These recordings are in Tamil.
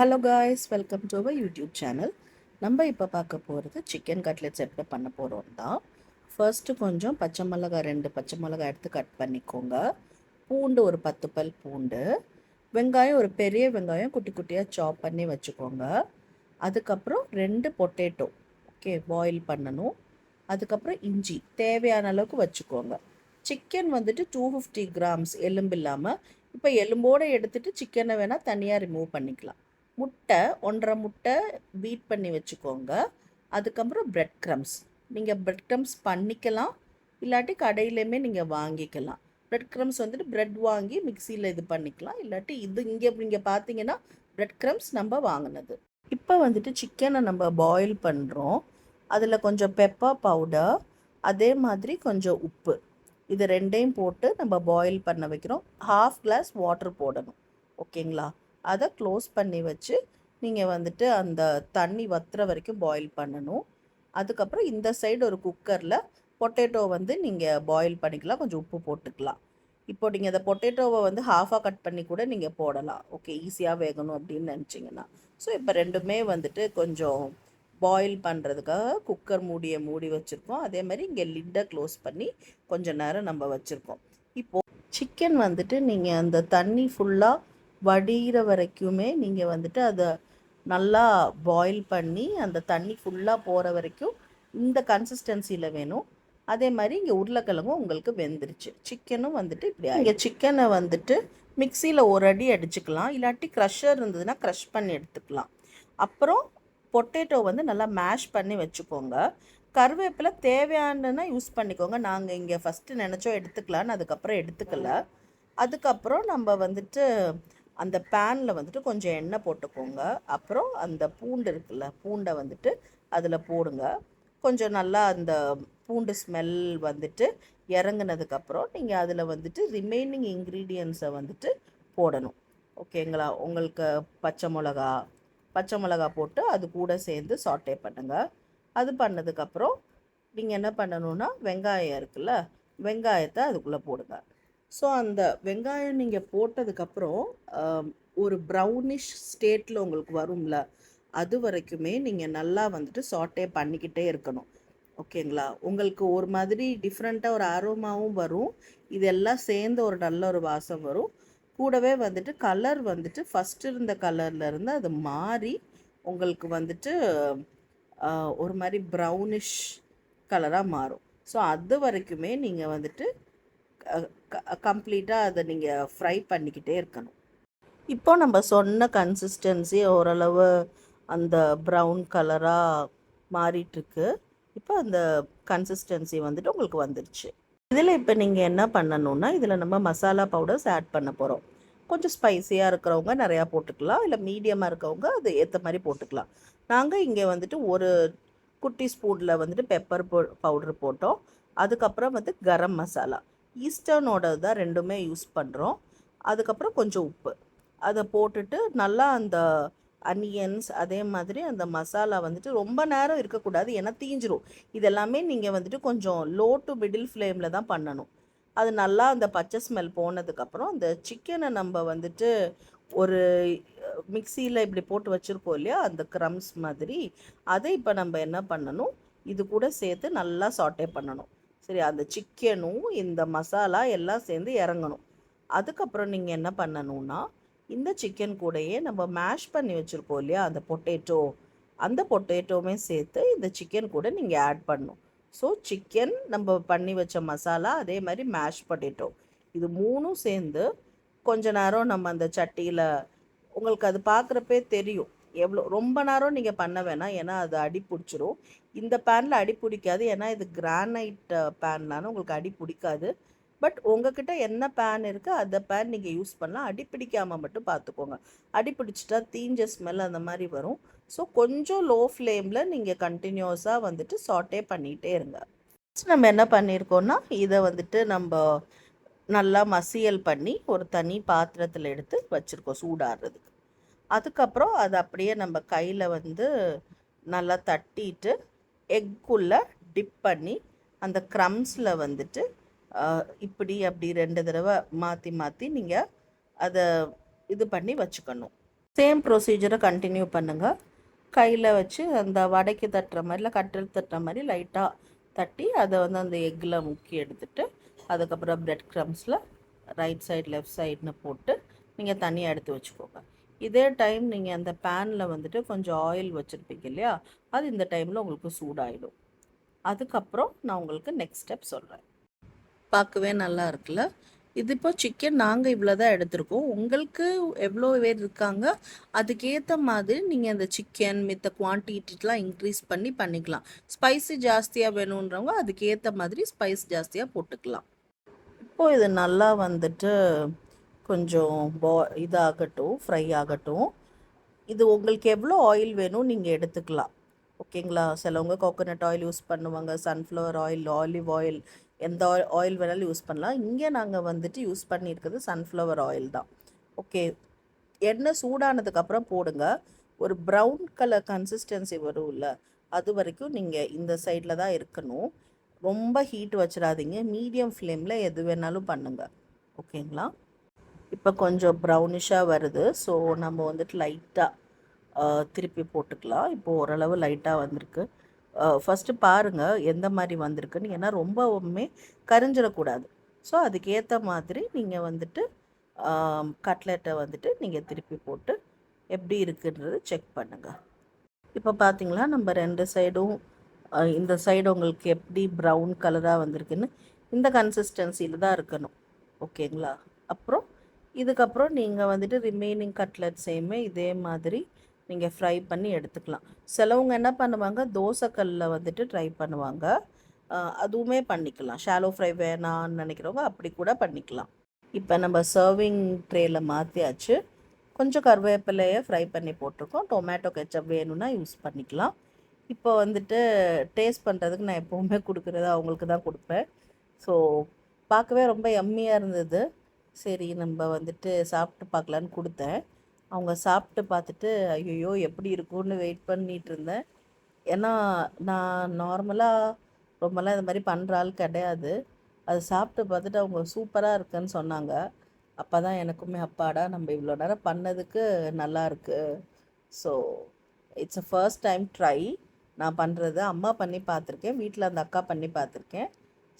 Hello guys, welcome to our YouTube channel. நம்ம இப்போ பார்க்க போகிறது சிக்கன் கட்லெட்ஸ் எப்படி பண்ண போகிறோம் தான். ஃபர்ஸ்ட்டு கொஞ்சம் பச்சை மிளகாய் 2 பச்சை மிளகாய் எடுத்து கட் பண்ணிக்கோங்க. பூண்டு ஒரு 10 பல் பூண்டு, வெங்காயம் ஒரு பெரிய வெங்காயம் குட்டி குட்டியாக சாப் பண்ணி வச்சுக்கோங்க. அதுக்கப்புறம் 2 பொட்டேட்டோ பாயில் பண்ணணும். அதுக்கப்புறம் இஞ்சி தேவையான அளவுக்கு வச்சுக்கோங்க. சிக்கன் வந்துட்டு 250 கிராம்ஸ் எலும்பு இல்லாமல். இப்போ எலும்போடு எடுத்துகிட்டு சிக்கனை வேணால் தனியாக ரிமூவ் பண்ணிக்கலாம். முட்டை 1.5 முட்டை பீட் பண்ணி வச்சுக்கோங்க. அதுக்கப்புறம் பிரெட் க்ரம்ஸ், நீங்கள் பிரெட் க்ரம்ஸ் பண்ணிக்கலாம், இல்லாட்டி கடையிலையுமே நீங்கள் வாங்கிக்கலாம். பிரெட் க்ரம்ஸ் வந்துட்டு பிரெட் வாங்கி மிக்சியில் இது பண்ணிக்கலாம், இல்லாட்டி இது இங்கே பார்த்தீங்கன்னா பிரெட் க்ரம்ஸ் நம்ம வாங்கினது. இப்போ வந்துட்டு சிக்கனை நம்ம பாயில் பண்ணுறோம். அதில் கொஞ்சம் பெப்பர் பவுடர், அதே மாதிரி கொஞ்சம் உப்பு, இது ரெண்டையும் போட்டு நம்ம பாயில் பண்ண வைக்கிறோம். 1/2 கிளாஸ் வாட்டர் போடணும். ஓகேங்களா? அதை க்ளோஸ் பண்ணி வச்சு நீங்கள் வந்துட்டு அந்த தண்ணி வத்துற வரைக்கும் பாயில் பண்ணணும். அதுக்கப்புறம் இந்த சைடு ஒரு குக்கரில் பொட்டேட்டோ வந்து நீங்கள் பாயில் பண்ணிக்கலாம், கொஞ்சம் உப்பு போட்டுக்கலாம். இப்போ நீங்கள் அந்த பொட்டேட்டோவை வந்து ஹாஃபாக கட் பண்ணி கூட நீங்கள் போடலாம். ஈஸியாக வேகணும் அப்படின்னு நினச்சிங்கன்னா. ஸோ இப்போ ரெண்டுமே வந்துட்டு கொஞ்சம் பாயில் பண்ணுறதுக்காக குக்கர் மூடி வச்சுருக்கோம். அதே மாதிரி இங்கே லிட்டை க்ளோஸ் பண்ணி கொஞ்சம் நேரம் நம்ம வச்சுருக்கோம். இப்போது சிக்கன் வந்துட்டு நீங்கள் அந்த தண்ணி ஃபுல்லாக வடிகிற வரைக்குமே நீங்கள் வந்துட்டு அதை நல்லா பாயில் பண்ணி அந்த தண்ணி ஃபுல்லாக போகிற வரைக்கும் இந்த கன்சிஸ்டன்சியில் வேணும். அதே மாதிரி இங்கே உருளைக்கிழங்கும் உங்களுக்கு வெந்துருச்சு. சிக்கனும் வந்துட்டு இப்படி இங்கே சிக்கனை வந்துட்டு மிக்சியில் ஒரு அடி அடிச்சுக்கலாம், இல்லாட்டி க்ரஷர் இருந்ததுன்னா க்ரஷ் பண்ணி எடுத்துக்கலாம். அப்புறம் பொட்டேட்டோ வந்து நல்லா மேஷ் பண்ணி வச்சுக்கோங்க. கருவேப்பிலை தேவையானதுன்னா யூஸ் பண்ணிக்கோங்க. நாங்கள் இங்கே ஃபஸ்ட்டு நினச்சோம் எடுத்துக்கலான்னு, அதுக்கப்புறம் எடுத்துக்கல. அதுக்கப்புறம் நம்ம வந்துட்டு அந்த பேனில் வந்துட்டு கொஞ்சம் எண்ணெய் போட்டுக்கோங்க. அப்புறம் அந்த பூண்டு இருக்குல்ல, பூண்டை வந்துட்டு அதில் போடுங்க. கொஞ்சம் நல்லா அந்த பூண்டு ஸ்மெல் வந்துட்டு இறங்குனதுக்கப்புறம் நீங்கள் அதில் வந்துட்டு ரிமைனிங் இன்க்ரீடியன்ஸை வந்துட்டு போடணும். ஓகேங்களா? உங்களுக்கு பச்சை மிளகா போட்டு அது கூட சேர்ந்து சாட்டே பண்ணுங்கள். அது பண்ணதுக்கப்புறம் நீங்கள் என்ன பண்ணணுன்னா, வெங்காயம் இருக்குல்ல, வெங்காயத்தை அதுக்குள்ளே போடுங்க. ஸோ அந்த வெங்காயம் நீங்கள் போட்டதுக்கப்புறம் ஒரு ப்ரௌனிஷ் ஸ்டேட்டில் உங்களுக்கு வரும்ல, அது வரைக்குமே நீங்கள் நல்லா வந்துட்டு சாட்டே பண்ணிக்கிட்டே இருக்கணும். ஓகேங்களா? உங்களுக்கு ஒரு மாதிரி டிஃப்ரெண்ட்டாக ஒரு ஆரோமாவும் வரும். இதெல்லாம் சேர்ந்து ஒரு நல்ல ஒரு வாசம் வரும். கூடவே வந்துட்டு கலர் வந்துட்டு ஃபஸ்ட்டு இருந்த கலர்லேருந்து அது மாறி உங்களுக்கு வந்துட்டு ஒரு மாதிரி ப்ரௌனிஷ் கலராக மாறும். ஸோ அது வரைக்குமே நீங்கள் வந்துட்டு கம்ப்ளீட்டாக அதை நீங்கள் ஃப்ரை பண்ணிக்கிட்டே இருக்கணும். இப்போ நம்ம சொன்ன கன்சிஸ்டன்சி ஓரளவு அந்த ப்ரௌன் கலராக மாறிட்டுருக்கு. இப்போ அந்த கன்சிஸ்டன்சி வந்துட்டு உங்களுக்கு வந்துடுச்சு. இதில் இப்போ நீங்கள் என்ன பண்ணணுன்னா, இதில் நம்ம மசாலா பவுடர்ஸ் ஆட் பண்ண போகிறோம். கொஞ்சம் ஸ்பைஸியாக இருக்கிறவங்க நிறையா போட்டுக்கலாம், இல்லை மீடியமாக இருக்கவங்க அது ஏற்ற மாதிரி போட்டுக்கலாம். நாங்கள் இங்கே வந்துட்டு ஒரு குட்டி ஸ்பூனில் வந்துட்டு பெப்பர் பவுடர் போட்டோம். அதுக்கப்புறம் வந்து கரம் மசாலா, ஈஸ்டர்னோட தான் ரெண்டுமே யூஸ் பண்ணுறோம். அதுக்கப்புறம் கொஞ்சம் உப்பு அதை போட்டுட்டு நல்லா அந்த அனியன்ஸ், அதே மாதிரி அந்த மசாலா வந்துட்டு ரொம்ப நேரம் இருக்கக்கூடாது, ஏன்னா தீஞ்சிரும். இதெல்லாமே நீங்கள் வந்துட்டு கொஞ்சம் லோ டு மிடில் ஃப்ளேமில் தான் பண்ணணும். அது நல்லா அந்த பச்சை ஸ்மெல் போனதுக்கப்புறம் அந்த சிக்கனை நம்ம வந்துட்டு ஒரு மிக்சியில் இப்படி போட்டு வச்சுருக்கோம் இல்லையா, அந்த க்ரம்ஸ் மாதிரி, அதை இப்போ நம்ம என்ன பண்ணணும், இது கூட சேர்த்து நல்லா சாட்டே பண்ணணும். சரி, அந்த சிக்கனும் இந்த மசாலா எல்லாம் சேர்ந்து இறங்கணும். அதுக்கப்புறம் நீங்கள் என்ன பண்ணணும்னா, இந்த சிக்கன் கூடயே நம்ம மேஷ் பண்ணி வச்சுருக்கோம் இல்லையா அந்த பொட்டேட்டோ, அந்த பொட்டேட்டோவுமே சேர்த்து இந்த சிக்கன் கூட நீங்கள் ஆட் பண்ணணும். ஸோ சிக்கன், நம்ம பண்ணி வச்ச மசாலா, அதே மாதிரி மேஷ் பொட்டேட்டோ, இது மூணும் சேர்ந்து கொஞ்ச நேரம் நம்ம அந்த சட்டியில், உங்களுக்கு அது பார்க்குறப்பே தெரியும் எவ்வளோ. ரொம்ப நேரம் நீங்கள் பண்ண வேணாம், ஏன்னா அது அடி பிடிச்சிரும். இந்த பேனில் அடி பிடிக்காது, ஏன்னா இது கிரானைட் பேன்னாலும் உங்களுக்கு அடி பிடிக்காது. பட் உங்ககிட்ட என்ன பேன் இருக்குது அந்த பேன் நீங்கள் யூஸ் பண்ணலாம். அடி பிடிக்காமல் மட்டும் பார்த்துக்கோங்க. அடி பிடிச்சிட்டா தீஞ்ச ஸ்மெல் அந்த மாதிரி வரும். ஸோ கொஞ்சம் லோ ஃப்ளேமில் நீங்கள் கண்டினியூஸாக வந்துட்டு சாட்டே பண்ணிகிட்டே இருங்க. நம்ம என்ன பண்ணியிருக்கோன்னா, இதை வந்துட்டு நம்ம நல்லா மசியல் பண்ணி ஒரு தனி பாத்திரத்தில் எடுத்து வச்சுருக்கோம் சூடாடுறதுக்கு. அதுக்கப்புறம் அதை அப்படியே நம்ம கையில் வந்து நல்லா தட்டிட்டு எக்குள்ளே டிப் பண்ணி அந்த க்ரம்ஸில் வந்துட்டு இப்படி அப்படி 2 தடவை மாற்றி மாற்றி நீங்கள் அதை இது பண்ணி வச்சுக்கணும். சேம் ப்ரொசீஜரை கண்டினியூ பண்ணுங்கள். கையில் வச்சு அந்த வடைக்கு தட்டுற மாதிரி இல்லை கட்டில் தட்டுற மாதிரி லைட்டாக தட்டி அதை வந்து அந்த எக்கில் முக்கி எடுத்துகிட்டு அதுக்கப்புறம் ப்ரெட் க்ரம்ஸில் ரைட் சைடு லெஃப்ட் சைடுன்னு போட்டு நீங்கள் தனியாக எடுத்து வச்சுக்கோங்க. இதே டைம் நீங்கள் அந்த பேனில் வந்துட்டு கொஞ்சம் ஆயில் வச்சுருப்பீங்க இல்லையா, அது இந்த டைமில் உங்களுக்கு சூடாயிடும். அதுக்கப்புறம் நான் உங்களுக்கு நெக்ஸ்ட் ஸ்டெப் சொல்கிறேன். பார்க்கவே நல்லா இருக்குல்ல. இது இப்போ சிக்கன் நாங்கள் இவ்வளோ தான் எடுத்திருக்கோம். உங்களுக்கு எவ்வளோ பேர் இருக்காங்க அதுக்கேற்ற மாதிரி நீங்கள் அந்த சிக்கன் மித்த குவான்டிட்டிலாம் இன்க்ரீஸ் பண்ணி பண்ணிக்கலாம். ஸ்பைசி ஜாஸ்தியாக வேணுன்றவங்க அதுக்கேற்ற மாதிரி ஸ்பைஸ் ஜாஸ்தியாக போட்டுக்கலாம். இப்போது இது நல்லா வந்துட்டு கொஞ்சம் இதாகட்டும், ஃப்ரை ஆகட்டும். இது உங்களுக்கு எவ்வளோ ஆயில் வேணும் நீங்கள் எடுத்துக்கலாம். ஓகேங்களா. சிலவங்க கோகோனட் ஆயில் யூஸ் பண்ணுவாங்க, சன்ஃப்ளவர் ஆயில், ஆலிவ் ஆயில், எந்த ஆயில் வேணாலும் யூஸ் பண்ணலாம். இங்கே நாங்கள் வந்துட்டு யூஸ் பண்ணியிருக்கிறது சன்ஃப்ளவர் ஆயில் தான். ஓகே, எண்ணெய் சூடானதுக்கப்புறம் போடுங்க. ஒரு ப்ரௌன் கலர் கன்சிஸ்டன்சி வரும்ல, அது வரைக்கும் நீங்கள் இந்த சைடில் தான் இருக்கணும். ரொம்ப ஹீட் வச்சிடாதீங்க, மீடியம் ஃப்ளேமில் எது வேணாலும் பண்ணுங்கள். ஓகேங்களா. இப்போ கொஞ்சம் ப்ரௌனிஷாக வருது. ஸோ நம்ம வந்துட்டு லைட்டாக திருப்பி போட்டுக்கலாம். இப்போது ஓரளவு லைட்டாக வந்திருக்கு. ஃபஸ்ட்டு பாருங்கள் எந்த மாதிரி வந்திருக்குன்னு, ஏன்னா ரொம்பவுமே கரிஞ்சிடக்கூடாது. ஸோ அதுக்கேற்ற மாதிரி நீங்கள் வந்துட்டு கட்லெட்டை வந்துட்டு நீங்கள் திருப்பி போட்டு எப்படி இருக்குன்றது செக் பண்ணுங்கள். இப்போ பார்த்தீங்களா நம்ம ரெண்டு சைடும் இந்த சைடு உங்களுக்கு எப்படி ப்ரௌன் கலராக வந்திருக்குன்னு, இந்த கன்சிஸ்டன்சியில் தான் இருக்கணும். ஓகேங்களா. அப்புறம் இதுக்கப்புறம் நீங்கள் வந்துட்டு ரிமைனிங் கட்லெட்ஸையுமே இதே மாதிரி நீங்கள் ஃப்ரை பண்ணி எடுத்துக்கலாம். சிலவங்க என்ன பண்ணுவாங்க, தோசைக்கல்லில் வந்துட்டு ட்ரை பண்ணுவாங்க. அதுவுமே பண்ணிக்கலாம். ஷாலோ ஃப்ரை வேணான்னு நினைக்கிறவங்க அப்படி கூட பண்ணிக்கலாம். இப்போ நம்ம சர்விங் ட்ரேயில் மாற்றியாச்சு. கொஞ்சம் கருவேப்பிலையை ஃப்ரை பண்ணி போட்டிருக்கோம். டொமேட்டோ கெச்சப் வேணும்னா யூஸ் பண்ணிக்கலாம். இப்போ வந்துட்டு டேஸ்ட் பண்ணுறதுக்கு நான் எப்போவுமே கொடுக்குறது அவங்களுக்கு தான் கொடுப்பேன். ஸோ பார்க்கவே ரொம்ப எம்மியாக இருந்தது. சரி நம்ம வந்துட்டு சாப்பிட்டு பார்க்கலான்னு கொடுத்தேன். அவங்க சாப்பிட்டு பார்த்துட்டு ஐயோ எப்படி இருக்கும்னு வெயிட் பண்ணிகிட்டு இருந்தேன். ஏன்னா நான் நார்மலாக ரொம்பலாம் இது மாதிரி பண்ணுற ஆள் கிடையாது. அது சாப்பிட்டு பார்த்துட்டு அவங்க சூப்பராக இருக்குன்னு சொன்னாங்க. அப்போ தான் எனக்குமே அப்பாடா நம்ம இவ்வளோ நேரம் பண்ணதுக்கு நல்லா இருக்கு. So it's a first time try நான் பண்ணுறது. அம்மா பண்ணி பார்த்துருக்கேன், வீட்டில் அந்த அக்கா பண்ணி பார்த்துருக்கேன்.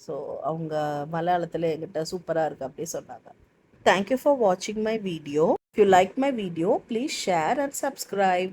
ஸோ அவங்க மலையாளத்தில் என்கிட்ட சூப்பராக இருக்குது அப்படி சொன்னாங்க. தேங்க்யூ ஃபார் வாட்சிங் my video. If you like my video, please share and subscribe.